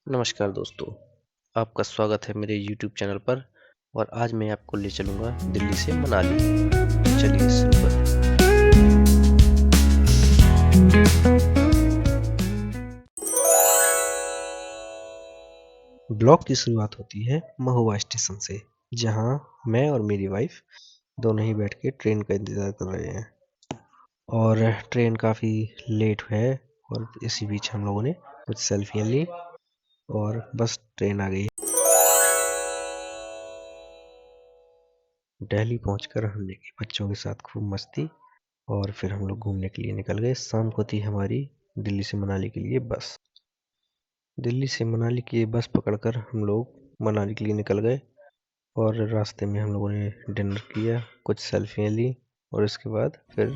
नमस्कार दोस्तों, आपका स्वागत है मेरे YouTube चैनल पर। और आज मैं आपको ले चलूँगा दिल्ली से मनाली। तो चलिए शुरू करते हैं। ब्लॉग की शुरुआत होती है महुआ स्टेशन से, जहाँ मैं और मेरी वाइफ दोनों ही बैठ के ट्रेन का इंतज़ार कर रहे हैं। और ट्रेन काफ़ी लेट है और इसी बीच हम लोगों ने कुछ सेल्फियाँ ली और बस ट्रेन आ गई। दिल्ली पहुंचकर हमने की बच्चों के साथ खूब मस्ती और फिर हम लोग घूमने के लिए निकल गए। शाम को थी हमारी दिल्ली से मनाली के लिए बस। दिल्ली से मनाली की बस पकड़कर हम लोग मनाली के लिए निकल गए और रास्ते में हम लोगों ने डिनर किया, कुछ सेल्फियाँ ली और उसके बाद फिर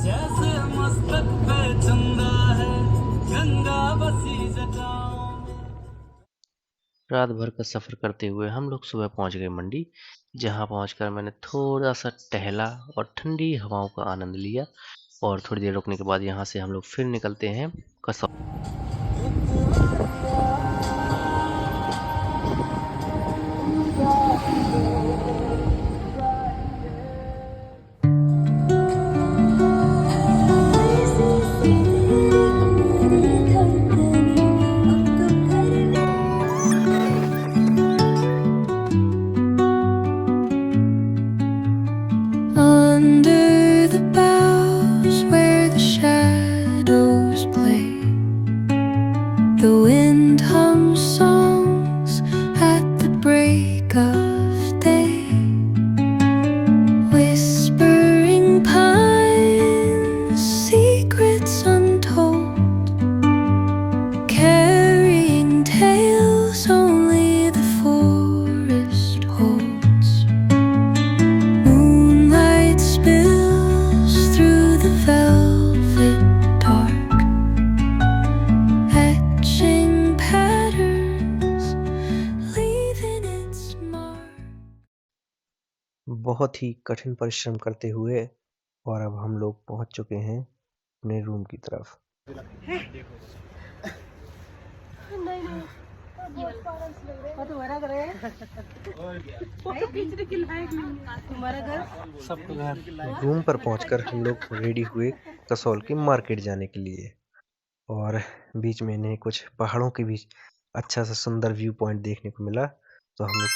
जैसे मस्तक पे चंदा है, गंगा बसी जटाओं में। रात भर का सफ़र करते हुए हम लोग सुबह पहुंच गए मंडी, जहां पहुंचकर मैंने थोड़ा सा टहला और ठंडी हवाओं का आनंद लिया। और थोड़ी देर रुकने के बाद यहां से हम लोग फिर निकलते हैं Kasol. Under the boughs where the shadows play, the wind hums songs at the break of day, whispering pines, secrets untold, carrying tales only the forest holds. Moonlight spills through the velvet dark, etching patterns, leaving its mark. बहुत ही कठिन परिश्रम करते हुए और अब हम लोग पहुंच चुके हैं अपने रूम की तरफ। रूम पर पहुंचकर हम लोग रेडी हुए कसौल की मार्केट जाने के लिए। और बीच में इन्हें कुछ पहाड़ों के बीच अच्छा सा सुंदर व्यू पॉइंट देखने को मिला, तो हम लोग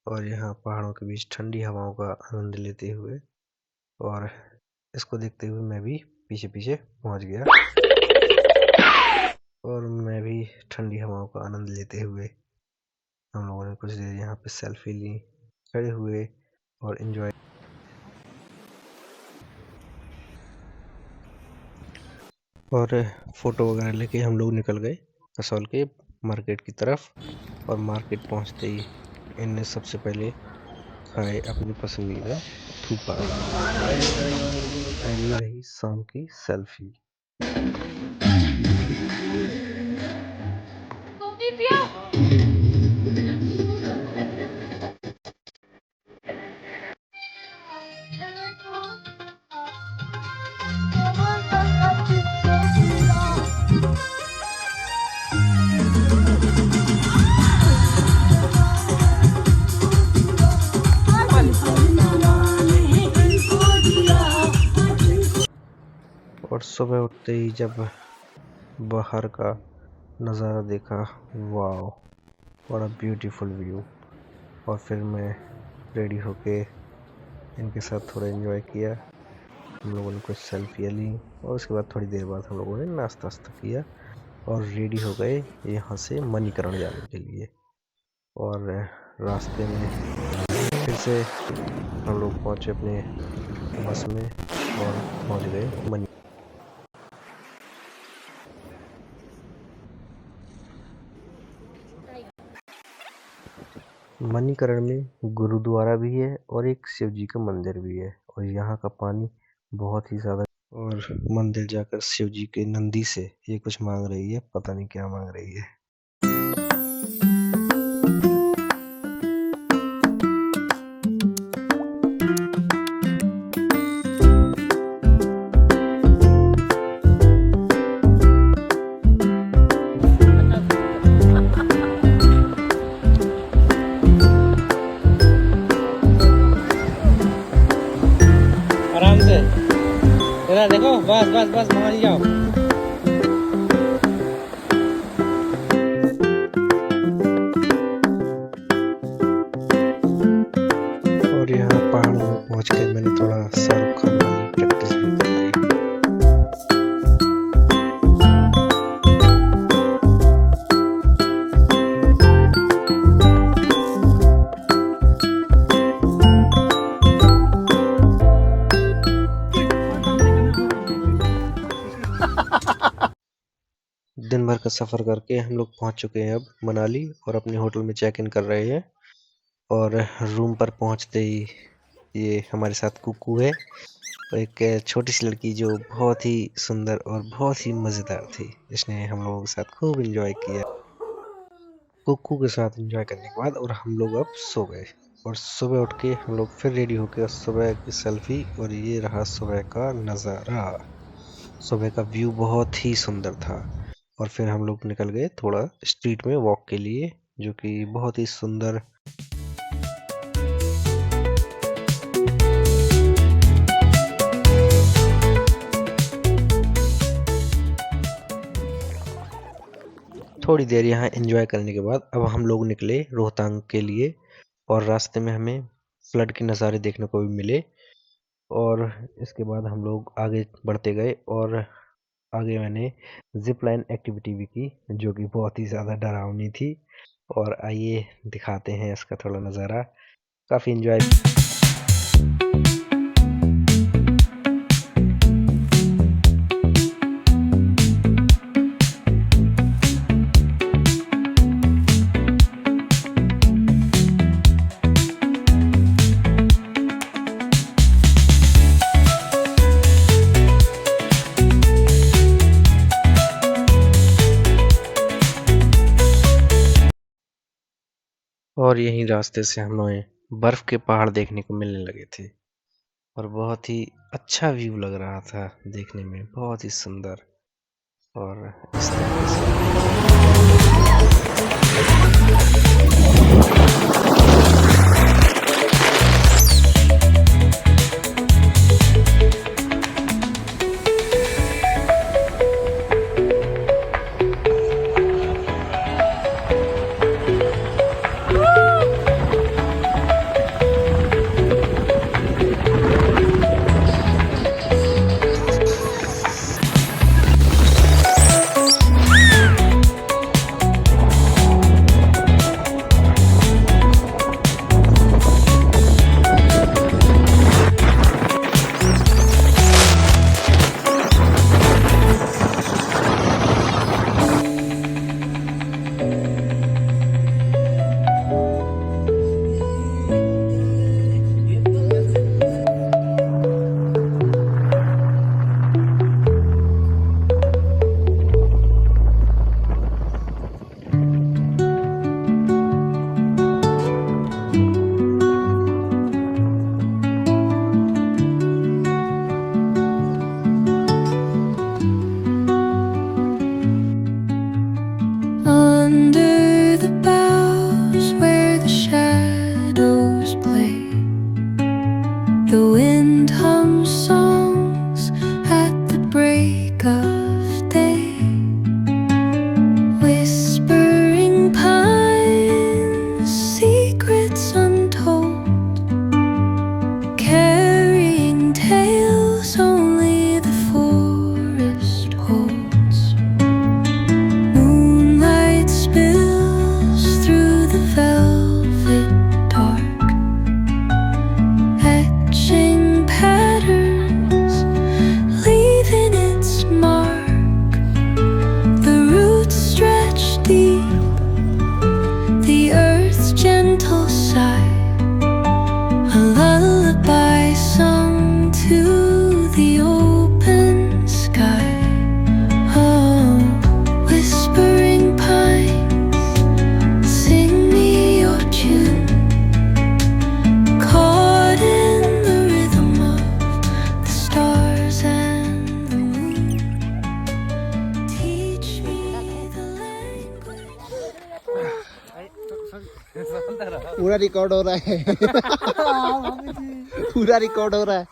और यहाँ पहाड़ों के बीच ठंडी हवाओं का आनंद लेते हुए और इसको देखते हुए मैं भी पीछे पीछे पहुंच गया और मैं भी ठंडी हवाओं का आनंद लेते हुए हम लोगों ने कुछ देर यहाँ पे सेल्फी ली, खड़े हुए और एंजॉय। और फोटो वगैरह लेके हम लोग निकल गए कसौल के मार्केट की तरफ। और मार्केट पहुंचते ही इनने सबसे पहले खाए अपनी पसंदीदा थूपा। ये रही शाम की सेल्फी। और सुबह उठते ही जब बाहर का नज़ारा देखा, वाह व्हाट अ ब्यूटीफुल व्यू। और फिर मैं रेडी होके इनके साथ थोड़ा एंजॉय किया। हम लोगों ने कुछ सेल्फियाँ ली और उसके बाद थोड़ी देर बाद हम लोगों ने नाश्ता किया और रेडी हो गए यहाँ से मणिकरण जाने के लिए। और रास्ते में फिर से हम लोग पहुँचे अपने बस में और पहुँच गए मणिकरण में गुरुद्वारा भी है और एक शिव जी का मंदिर भी है। और यहाँ का पानी बहुत ही ज़्यादा। और मंदिर जाकर शिव जी के नंदी से ये कुछ मांग रही है, पता नहीं क्या मांग रही है। आराम से इधर देखो, बस बस बस मान जाओ। और यहाँ पहाड़ों में पहुँच के मैंने थोड़ा शाहरुख खान वाली प्रैक्टिस भी कर ली। दिन भर का सफ़र करके हम लोग पहुंच चुके हैं अब मनाली, और अपने होटल में चेक इन कर रहे हैं। और रूम पर पहुंचते ही ये हमारे साथ कुकू है, और एक छोटी सी लड़की जो बहुत ही सुंदर और बहुत ही मज़ेदार थी। इसने हम लोगों के साथ खूब एंजॉय किया। कुकू के साथ एंजॉय करने के बाद और हम लोग अब सो गए। और सुबह उठ के हम लोग फिर रेडी होके सुबह की सेल्फी, और ये रहा सुबह का नज़ारा। सुबह का व्यू बहुत ही सुंदर था। और फिर हम लोग निकल गए थोड़ा स्ट्रीट में वॉक के लिए, जो कि बहुत ही सुंदर। थोड़ी देर यहाँ एंजॉय करने के बाद अब हम लोग निकले रोहतांग के लिए। और रास्ते में हमें फ्लड के नज़ारे देखने को भी मिले। और इसके बाद हम लोग आगे बढ़ते गए, और आगे मैंने जिप लाइन एक्टिविटी भी की, जो कि बहुत ही ज़्यादा डरावनी थी। और आइए दिखाते हैं इसका थोड़ा नज़ारा। काफ़ी एंजॉय। और यहीं रास्ते से हमें बर्फ के पहाड़ देखने को मिलने लगे थे, और बहुत ही अच्छा व्यू लग रहा था देखने में, बहुत ही सुंदर। और इस तरीके से Under the boughs where the shadows play, the wind hums songs at the break of day. Whispering pines, secrets untold, carrying tales only the forest holds. Moonlight spills through the velvet dark, etching patterns, leaving its mark. The roots stretch deep, the earth's gentle sigh, a lullaby sung to the open sky. Oh, whispering pines, sing me your tune, caught in the rhythm of the stars and the moon. Teach me the language. पूरा record हो रहा है पूरा record हो रहा है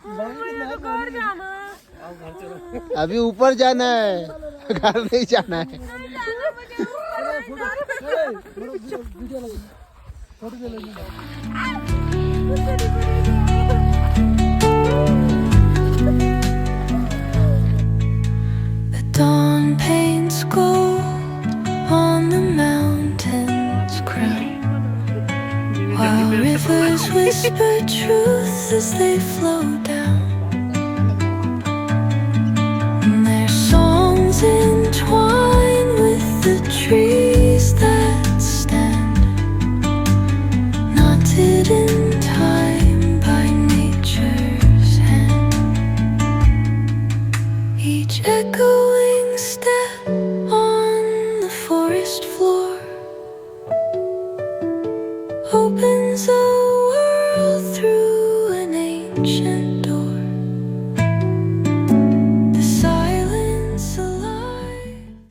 अभी ऊपर जाना है, घर नहीं जाना है। The dawn paints gold on the mountain's crown, while rivers whisper truth as they flow down. And their songs entwine with the trees that stand, knotted in time by nature's hand. Each echoing step on the forest floor opens a world through an ancient